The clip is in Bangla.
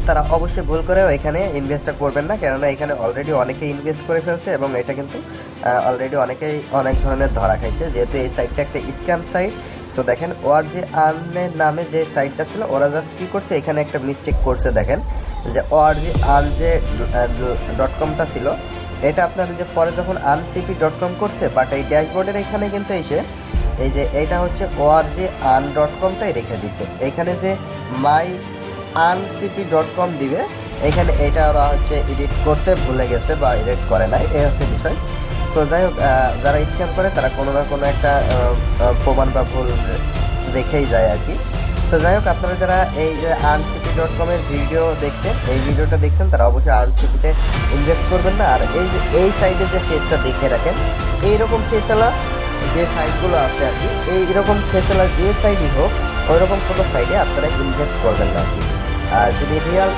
তারা অবশ্যই ভুল করেও এখানে ইনভেস্টটা করবেন না, কেননা এখানে অলরেডি অনেকেই ইনভেস্ট করে ফেলছে এবং এটা কিন্তু অলরেডি অনেকেই অনেক ধরনের ধরা খাইছে, যেহেতু এই সাইটটা একটা স্ক্যাম সাইট। সো দেখেন ORG আর্নের নামে যে সাইটটা ছিল, ওরা জাস্ট কী করছে, এখানে একটা মিস্টেক করছে। দেখেন যে ORG আর্ন যে .comটা ছিল, এটা আপনার যে পরে যখন ancp.com করছে, বাট এই ড্যাশবোর্ডের এখানে কিন্তু এসে এই যে এইটা হচ্ছে ORG আর্ন.comটাই রেখে দিছে। এখানে যে মাই ancp.com দিবে, এখানে এটা ওরা হচ্ছে এডিট করতে ভুলে গেছে বা এডিট করে নাই, এই হচ্ছে বিষয়। সো যাই হোক, যারা স্ক্যাম করে তারা কোনো না কোনো একটা প্রমাণ বা ভুল রেখেই যায় আর কি। সো যাই হোক, আপনারা যারা এই যে ancp.com এর ভিডিও দেখছেন, এই ভিডিওটা দেখছেন, তারা অবশ্যই ancp-তে ইনভেস্ট করবেন না। আর এই সাইডে যে ফেসটা দেখে রাখেন, এইরকম ফেসালা যে সাইটগুলো আছে আর কি, এইরকম ফেসালা যে সাইডই হোক, ওইরকম কোনো সাইডে আপনারা ইনভেস্ট করবেন না আর কি। আর যদি রিয়াল